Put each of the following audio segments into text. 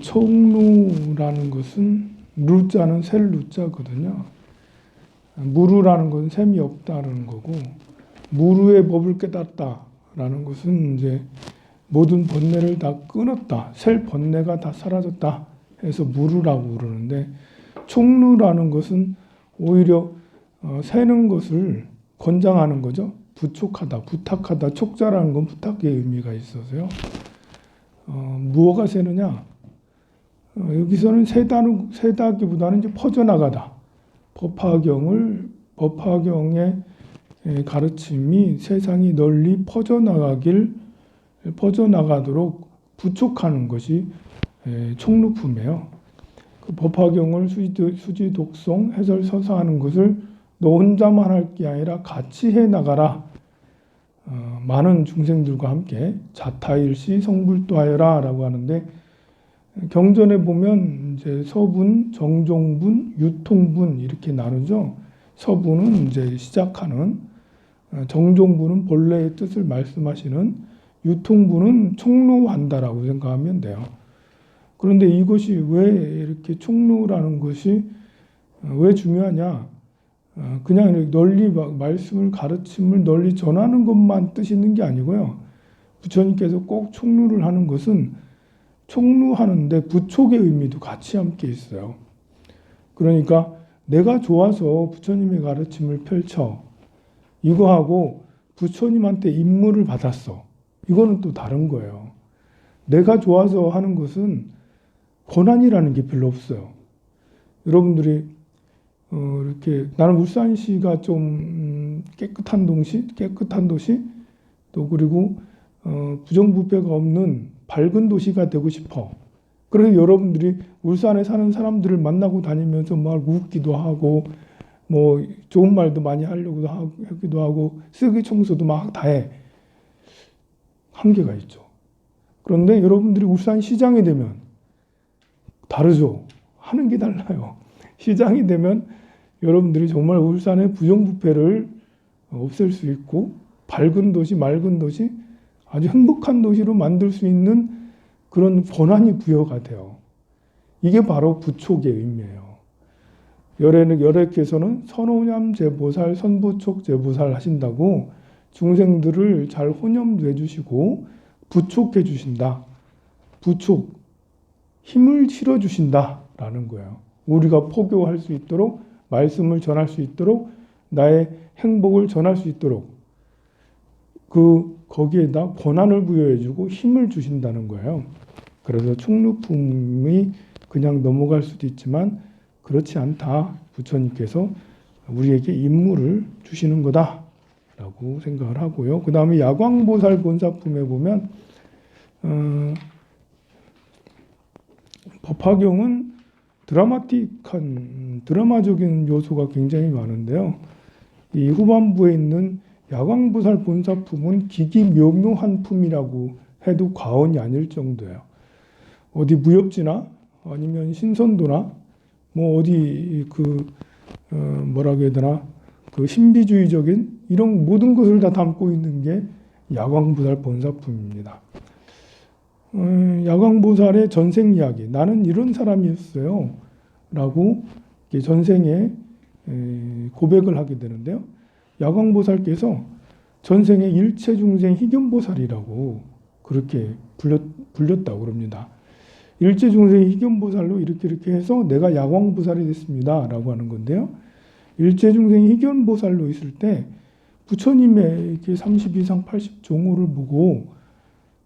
총루라는 것은 루자는 셀 루자거든요. 무루라는 것은 셈이 없다는 거고, 무루의 법을 깨닫다라는 것은 이제 모든 번뇌를 다 끊었다, 셀 번뇌가 다 사라졌다 해서 무루라고 그러는데, 총루라는 것은 오히려 세는 것을 권장하는 거죠. 부촉하다, 부탁하다, 촉자라는 건 부탁의 의미가 있어서요. 무엇가 세느냐? 여기서는 세다기보다는 이제 퍼져나가다. 법화경의 가르침이 세상이 널리 퍼져나가도록 부촉하는 것이 총루품이에요. 그 법화경을 수지 독송, 해설, 서사하는 것을 너 혼자만 할 게 아니라 같이 해 나가라. 많은 중생들과 함께 자타일시 성불도하여라 라고 하는데, 경전에 보면 이제 서분, 정종분, 유통분 이렇게 나누죠. 서분은 이제 시작하는, 정종분은 본래의 뜻을 말씀하시는, 유통분은 총루한다라고 생각하면 돼요. 그런데 이것이 왜 이렇게 총루라는 것이 왜 중요하냐? 그냥 이렇게 널리 말씀을, 가르침을 널리 전하는 것만 뜻이 있는 게 아니고요. 부처님께서 꼭 총루를 하는 것은 총루하는데 부촉의 의미도 같이 함께 있어요. 그러니까 내가 좋아서 부처님의 가르침을 펼쳐, 이거하고 부처님한테 임무를 받았어, 이거는 또 다른 거예요. 내가 좋아서 하는 것은 권한이라는 게 별로 없어요. 여러분들이 이렇게, 나는 울산시가 좀 깨끗한 도시, 또 그리고 부정부패가 없는 밝은 도시가 되고 싶어. 그래서 여러분들이 울산에 사는 사람들을 만나고 다니면서 막 웃기도 하고, 뭐 좋은 말도 많이 하기도 하고, 쓰기 청소도 막 다 해. 한계가 있죠. 그런데 여러분들이 울산시장이 되면 다르죠. 하는 게 달라요. 시장이 되면 여러분들이 정말 울산의 부정부패를 없앨 수 있고, 밝은 도시, 맑은 도시, 아주 행복한 도시로 만들 수 있는 그런 권한이 부여가 돼요. 이게 바로 부촉의 의미예요. 열애께서는 선호념 제보살, 선부촉 제보살 하신다고 중생들을 잘 혼념해 주시고 부촉해 주신다. 부촉, 힘을 실어 주신다라는 거예요. 우리가 포교할 수 있도록, 말씀을 전할 수 있도록, 나의 행복을 전할 수 있도록 거기에다 권한을 부여해주고 힘을 주신다는 거예요. 그래서 총루품이 그냥 넘어갈 수도 있지만 그렇지 않다. 부처님께서 우리에게 임무를 주시는 거다라고 생각을 하고요. 그 다음에 야광보살 본사품에 보면 법화경은 드라마적인 요소가 굉장히 많은데요. 이 후반부에 있는 야광보살 본사품은 기기묘묘한 품이라고 해도 과언이 아닐 정도예요. 어디 무협지나 아니면 신선도나 뭐 어디 뭐라고 해야 되나, 그 신비주의적인 이런 모든 것을 다 담고 있는 게 야광보살 본사품입니다. 야광보살의 전생 이야기, 나는 이런 사람이었어요 라고 전생에 고백을 하게 되는데요. 야광보살께서 전생에 일체중생 희견보살이라고 그렇게 불렸다고 그럽니다. 일체중생 희견보살로 이렇게 해서 내가 야광보살이 됐습니다 라고 하는 건데요. 일체중생 희견보살로 있을 때 부처님의 이렇게 30 이상 80종호를 보고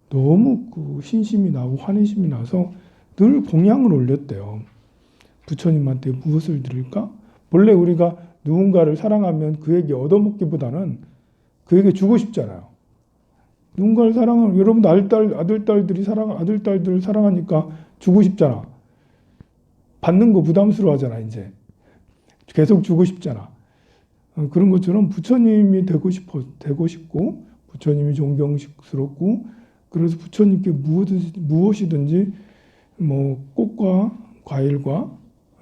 너무 신심이 나고 환희심이 나서 늘 공양을 올렸대요. 부처님한테 무엇을 드릴까? 원래 우리가 누군가를 사랑하면 그에게 얻어먹기보다는 그에게 주고 싶잖아요. 누군가를 사랑하면, 여러분도 아들딸들을 사랑하니까 주고 싶잖아. 받는 거 부담스러워하잖아. 이제 계속 주고 싶잖아. 그런 것처럼 부처님이 되고 싶고, 부처님이 존경스럽고, 그래서 부처님께 무엇이든지 뭐 꽃과 과일과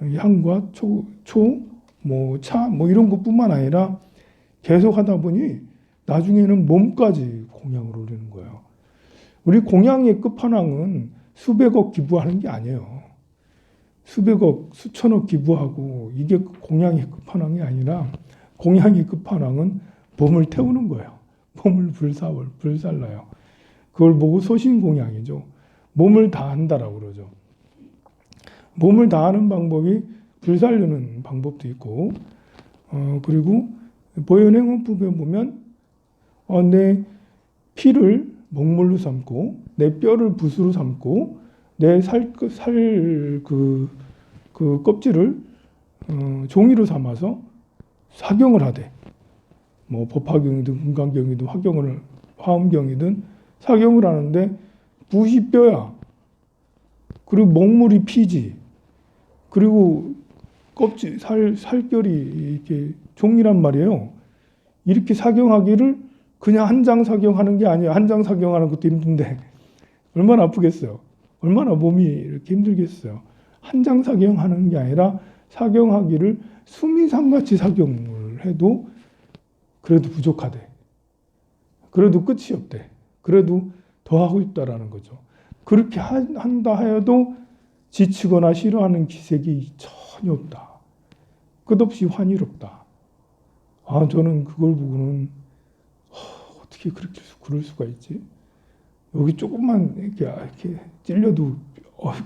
향과 차 이런 것뿐만 아니라 계속 하다 보니 나중에는 몸까지 공양을 올리는 거예요. 우리 공양의 끝판왕은 수백억 기부하는 게 아니에요. 수백억, 수천억 기부하고 이게 공양의 끝판왕이 아니라 공양의 끝판왕은 몸을 태우는 거예요. 몸을 불살라요. 그걸 보고 소신공양이죠. 몸을 다한다라고 그러죠. 몸을 다하는 방법이 불살르는 방법도 있고, 그리고 보현행원법에 보면 내 피를 먹물로 삼고 내 뼈를 붓으로 삼고 내 그 껍질을 종이로 삼아서 사경을 하되, 뭐 법화경이든 금강경이든 화엄경이든 사경을 하는데 붓이 뼈야. 그리고 먹물이 피지. 그리고 껍질 살결이 이렇게 종이란 말이에요. 이렇게 사경하기를 그냥 한 장 사경하는 게 아니에요. 한 장 사경하는 것도 힘든데 얼마나 아프겠어요. 얼마나 몸이 이렇게 힘들겠어요. 한 장 사경하는 게 아니라 사경하기를 수미상같이 사경을 해도 그래도 부족하대. 그래도 끝이 없대. 그래도 더 하고 싶다라는 거죠. 그렇게 한다 하여도 지치거나 싫어하는 기색이 전혀 없다. 끝없이 환희롭다. 저는 그걸 보고는 어떻게 그렇게 그럴 수가 있지? 여기 조금만 이렇게 찔려도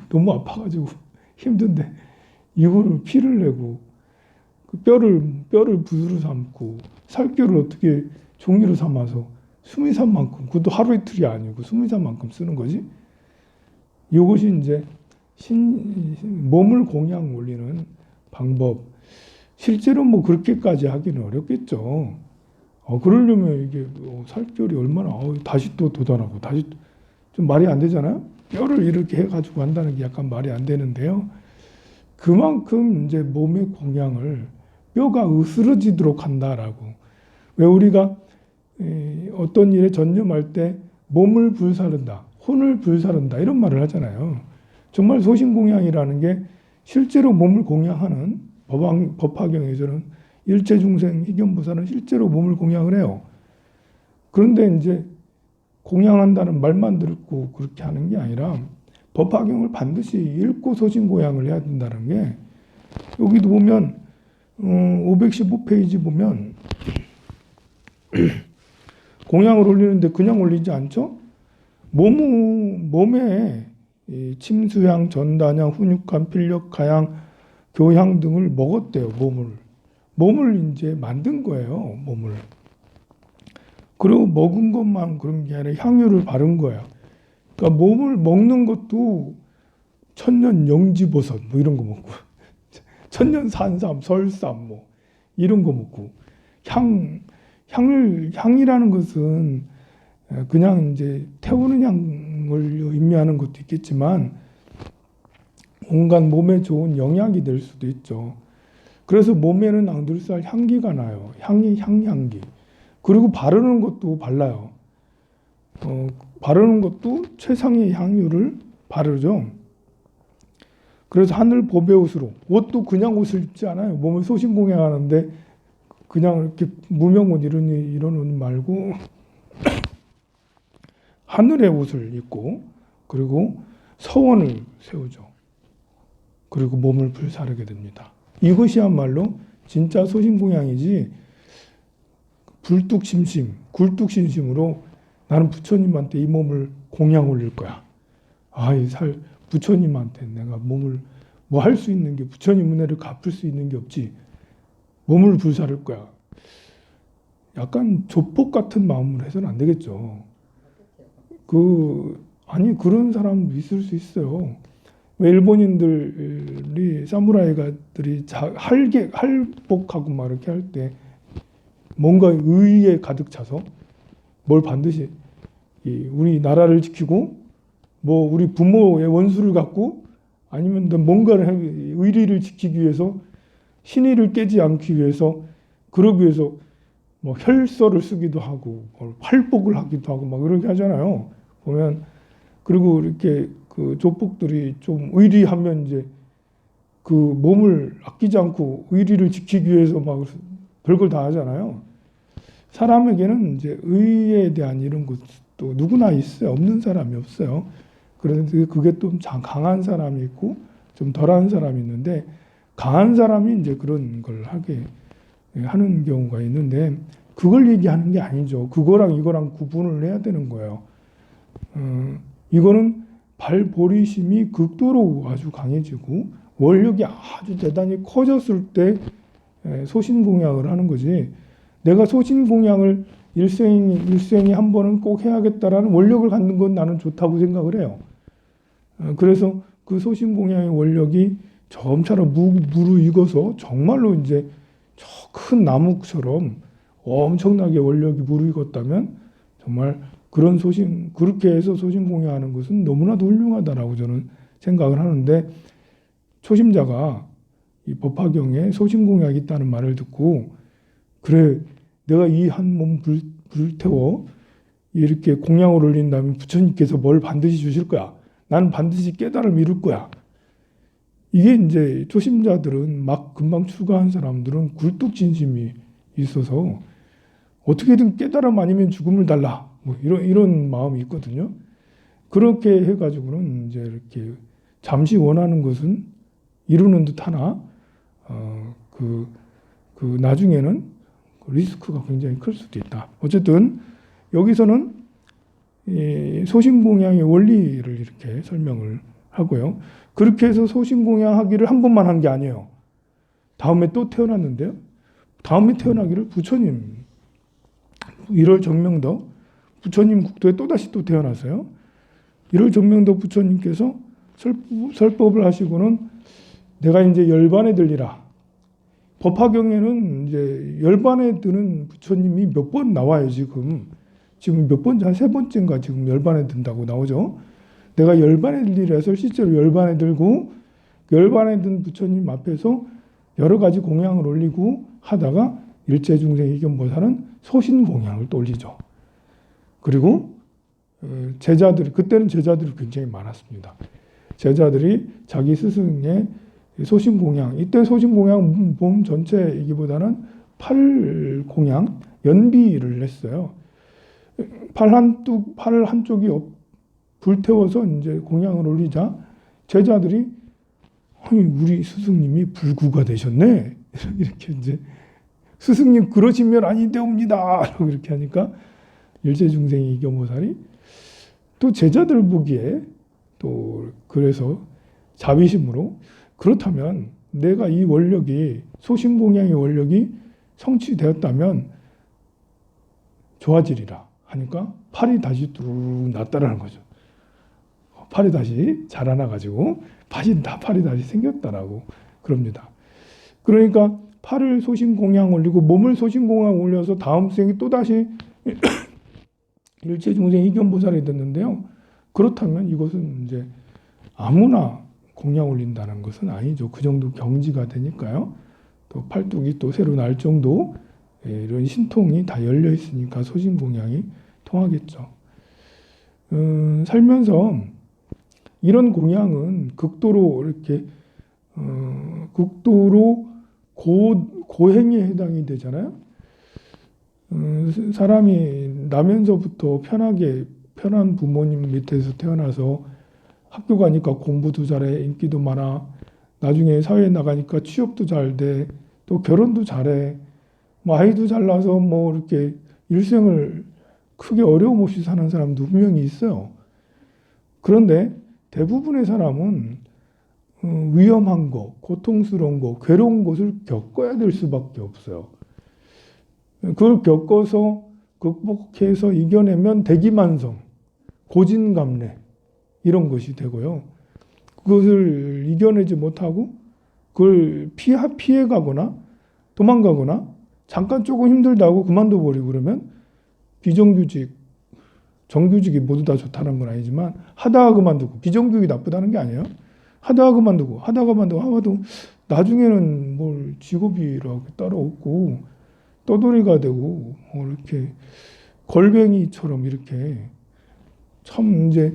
너무 아파가지고 힘든데 이거를 피를 내고 그 뼈를 붓으로 삼고 살결을 어떻게 종이로 삼아서 수미산만큼, 그것도 하루 이틀이 아니고 수미산만큼 쓰는 거지. 이것이 이제 몸을 공양 올리는 방법. 실제로 뭐 그렇게까지 하기는 어렵겠죠. 그러려면 이게 살결이 얼마나 다시 또 돋아나고 다시 좀 말이 안 되잖아요. 뼈를 이렇게 해가지고 한다는 게 약간 말이 안 되는데요. 그만큼 이제 몸의 공양을 뼈가 으스러지도록 한다라고. 왜 우리가 어떤 일에 전념할 때 몸을 불사른다, 혼을 불사른다 이런 말을 하잖아요. 정말 소신공양이라는 게 실제로 몸을 공양하는 법화경에서는 일체중생 희견보살은 실제로 몸을 공양을 해요. 그런데 이제 공양한다는 말만 듣고 그렇게 하는 게 아니라 법화경을 반드시 읽고 소신공양을 해야 된다는 게, 여기도 보면 515페이지 보면 공양을 올리는데 그냥 올리지 않죠? 몸에 침수향, 전단향, 훈육향, 필력가향, 교향 등을 먹었대요. 몸을 이제 만든 거예요. 몸을. 그리고 먹은 것만 그런 게 아니라 향유를 바른 거야. 그러니까 몸을 먹는 것도 천년 영지버섯 뭐 이런 거 먹고 천년 산삼, 설삼 뭐 이런 거 먹고, 향이라는 것은 그냥 이제 태우는 향을 의미하는 것도 있겠지만 온갖 몸에 좋은 영양이 될 수도 있죠. 그래서 몸에는 앙들살 향기가 나요. 향기. 그리고 바르는 것도 발라요. 바르는 것도 최상의 향유를 바르죠. 그래서 하늘 보배 옷으로, 옷도 그냥 옷을 입지 않아요. 몸을 소신공양하는데 그냥 이렇게 무명옷 이런 옷 말고 하늘의 옷을 입고, 그리고 서원을 세우죠. 그리고 몸을 불사르게 됩니다. 이것이야말로 진짜 소신공양이지, 굴뚝심심으로 나는 부처님한테 이 몸을 공양 올릴 거야. 부처님한테 내가 몸을 뭐 할 수 있는 게, 부처님 은혜를 갚을 수 있는 게 없지. 몸을 불사를 거야. 약간 조폭 같은 마음으로 해서는 안 되겠죠. 그런 사람도 있을 수 있어요. 왜 일본인들이 사무라이들이 할복하고 막 이렇게 할 때 뭔가 의의에 가득 차서 뭘 반드시 우리 나라를 지키고 뭐 우리 부모의 원수를 갚고 아니면 뭔가를 의리를 지키기 위해서, 신의를 깨지 않기 위해서, 그러기 위해서 뭐 혈서를 쓰기도 하고 활복을 하기도 하고 막 그렇게 하잖아요. 보면. 그리고 이렇게 그 조폭들이 좀 의리하면 이제 그 몸을 아끼지 않고 의리를 지키기 위해서 막 별걸 다 하잖아요. 사람에게는 이제 의에 대한 이런 것도 누구나 있어요. 없는 사람이 없어요. 그런데 그게 좀 강한 사람이 있고 좀 덜한 사람이 있는데 강한 사람이 이제 그런 걸 하게 하는 경우가 있는데 그걸 얘기하는 게 아니죠. 그거랑 이거랑 구분을 해야 되는 거예요. 이거는 발보리심이 극도로 아주 강해지고 원력이 아주 대단히 커졌을 때 소신공양을 하는 거지. 내가 소신공양을 일생에 한 번은 꼭 해야겠다라는 원력을 갖는 건 나는 좋다고 생각을 해요. 그래서 그 소신공양의 원력이 점차로 무르익어서 정말로 이제 저 큰 나무처럼 엄청나게 원력이 무르익었다면 정말 그렇게 해서 소신공양하는 것은 너무나도 훌륭하다라고 저는 생각을 하는데 초심자가 이 법화경에 소신공양이 있다는 말을 듣고 그래 내가 이 한 몸 불태워 이렇게 공양을 올린다면 부처님께서 뭘 반드시 주실 거야. 나는 반드시 깨달음을 이룰 거야. 이게 이제 초심자들은 막 금방 출가한 사람들은 굴뚝진심이 있어서 어떻게든 깨달음 아니면 죽음을 달라. 뭐 이런 마음이 있거든요. 그렇게 해가지고는 이제 이렇게 잠시 원하는 것은 이루는 듯하나 나중에는 리스크가 굉장히 클 수도 있다. 어쨌든 여기서는 이 소신공양의 원리를 이렇게 설명을 하고요. 그렇게 해서 소신공양하기를 한 번만 한 게 아니에요. 다음에 또 태어났는데요. 다음에 태어나기를 부처님 1월 정명도 부처님 국도에 또다시 또 태어났어요. 1월 정명도 부처님께서 설법을 하시고는 내가 이제 열반에 들리라. 법화경에는 이제 열반에 드는 부처님이 몇 번 나와요, 지금 몇 번째, 한 3번째인가 지금 열반에 든다고 나오죠. 내가 열반에 들리라 해서 실제로 열반에 들고 열반에 든 부처님 앞에서 여러 가지 공양을 올리고 하다가 일체중생 이견보살은 소신공양을 또 올리죠. 그리고 제자들이 그때는 제자들이 굉장히 많았습니다. 제자들이 자기 스승의 소신공양, 이때 소신공양 몸 전체이기보다는 팔 공양, 연비를 했어요. 팔 한쪽이 불태워서 이제 공양을 올리자 제자들이 아니 우리 스승님이 불구가 되셨네 이렇게 이제 스승님 그러시면 아니되옵니다 이렇게 하니까 일체중생이 이견보살이 또 제자들 보기에 또 그래서 자비심으로 그렇다면 내가 이 원력이 소신공양의 원력이 성취되었다면 좋아지리라 하니까 팔이 다시 뚜루룩 났다라는 거죠. 팔이 다시 자라나가지고 팔이 다시 생겼다라고 그럽니다. 그러니까 팔을 소신공양 올리고 몸을 소신공양 올려서 다음 생이 또다시 일체중생 이견보살이 됐는데요. 그렇다면 이것은 이제 아무나 공양 올린다는 것은 아니죠. 그 정도 경지가 되니까요. 또 팔뚝이 또 새로 날 정도 이런 신통이 다 열려 있으니까 소신공양이 통하겠죠. 살면서 이런 공양은 극도로 이렇게 극도로 고행에 해당이 되잖아요. 사람이 나면서부터 편한 부모님 밑에서 태어나서 학교 가니까 공부도 잘해, 인기도 많아, 나중에 사회에 나가니까 취업도 잘 돼, 또 결혼도 잘해, 뭐 아이도 잘 낳아서 뭐 이렇게 일생을 크게 어려움 없이 사는 사람도 분명히 있어요. 그런데 대부분의 사람은 위험한 거, 고통스러운 거, 괴로운 것을 겪어야 될 수밖에 없어요. 그걸 겪어서 극복해서 이겨내면 대기만성, 고진감래 이런 것이 되고요. 그것을 이겨내지 못하고 그걸 피해가거나 도망가거나 잠깐 조금 힘들다고 그만둬 버리고 그러면 비정규직, 정규직이 모두 다 좋다는 건 아니지만 하다가 그만두고, 비정규직이 나쁘다는 게 아니에요. 하다가 그만두고 하다도 나중에는 뭘 직업이라고 따로 없고 떠돌이가 되고 이렇게 걸뱅이처럼 이렇게 참 이제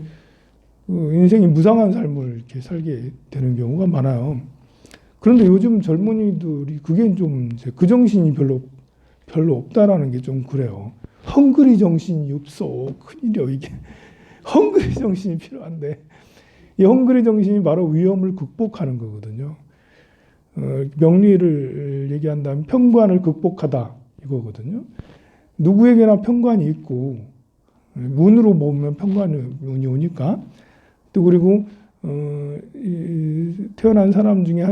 인생이 무상한 삶을 이렇게 살게 되는 경우가 많아요. 그런데 요즘 젊은이들이 그게 좀 이제 그 정신이 별로 없다라는 게 좀 그래요. 헝그리 정신이 없어. 큰일이야 이게. 헝그리 정신이 필요한데 이 헝그리 정신이 바로 위험을 극복하는 거거든요. 명리를 얘기한다면 평관을 극복하다 이거거든요. 누구에게나 평관이 있고 운으로 보면 평관이 오니까 또 그리고 태어난 사람 중에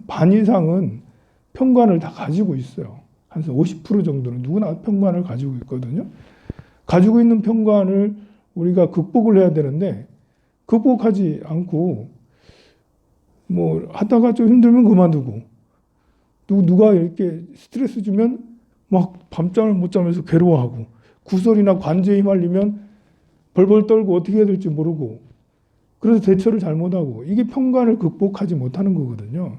반 이상은 평관을 다 가지고 있어요. 한 50% 정도는 누구나 평관을 가지고 있거든요. 가지고 있는 평관을 우리가 극복을 해야 되는데 극복하지 않고 뭐 하다가 좀 힘들면 그만두고 누가 이렇게 스트레스 주면 막 밤잠을 못 자면서 괴로워하고 구설이나 관제에 휘말리면 벌벌 떨고 어떻게 해야 될지 모르고 그래서 대처를 잘못하고 이게 평관을 극복하지 못하는 거거든요.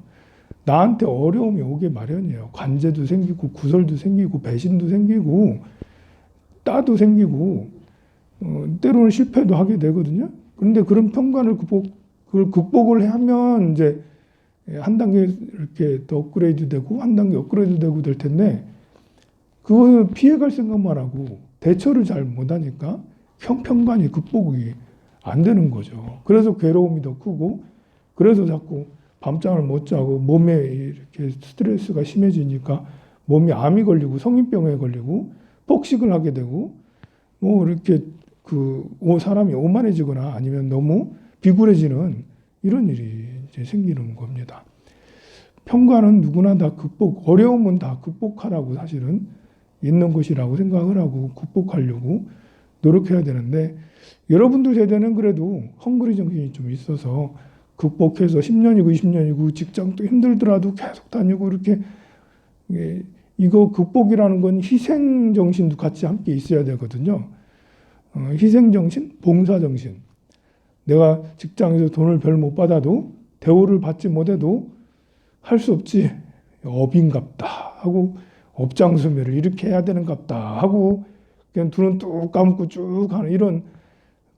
나한테 어려움이 오게 마련이에요. 관제도 생기고 구설도 생기고 배신도 생기고 따도 생기고 때로는 실패도 하게 되거든요. 그런데 그런 평관을 극복을 하면 이제 한 단계 이렇게 더 업그레이드 되고 한 단계 업그레이드 되고 될 텐데 그것을 피해갈 생각만 하고 대처를 잘 못하니까 평관이 극복이 안 되는 거죠. 그래서 괴로움이 더 크고 그래서 자꾸 밤잠을 못 자고 몸에 이렇게 스트레스가 심해지니까 몸이 암이 걸리고 성인병에 걸리고 폭식을 하게 되고 뭐 이렇게 사람이 오만해지거나 아니면 너무 비굴해지는 이런 일이 이제 생기는 겁니다. 평관은 누구나 다 어려움은 다 극복하라고 사실은 있는 것이라고 생각을 하고 극복하려고 노력해야 되는데 여러분들 세대는 그래도 헝그리 정신이 좀 있어서 극복해서 10년이고 20년이고 직장도 힘들더라도 계속 다니고 이렇게 이거 극복이라는 건 희생 정신도 같이 함께 있어야 되거든요. 희생 정신, 봉사 정신. 내가 직장에서 돈을 별 못 받아도 대우를 받지 못해도 할 수 없지. 업인갑다 하고 업장소멸을 이렇게 해야 되는갑다 하고 그냥 두 눈 뚝 감고 쭉 하는 이런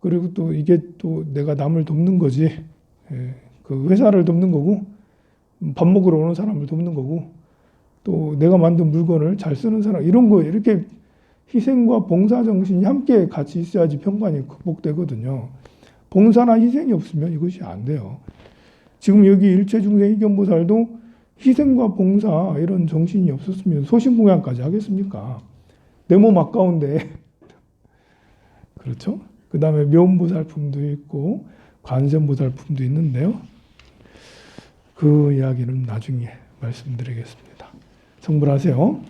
그리고 또 이게 또 내가 남을 돕는 거지. 그 회사를 돕는 거고 밥 먹으러 오는 사람을 돕는 거고 또 내가 만든 물건을 잘 쓰는 사람 이런 거 이렇게 희생과 봉사 정신이 함께 같이 있어야지 평관이 극복되거든요. 봉사나 희생이 없으면 이것이 안 돼요. 지금 여기 일체중생 희견보살도 희생과 봉사 이런 정신이 없었으면 소신공양까지 하겠습니까? 내 몸 아까운데 그렇죠? 그 다음에 묘음보살품도 있고 관세음보살품도 있는데요. 그 이야기는 나중에 말씀드리겠습니다. 성불하세요.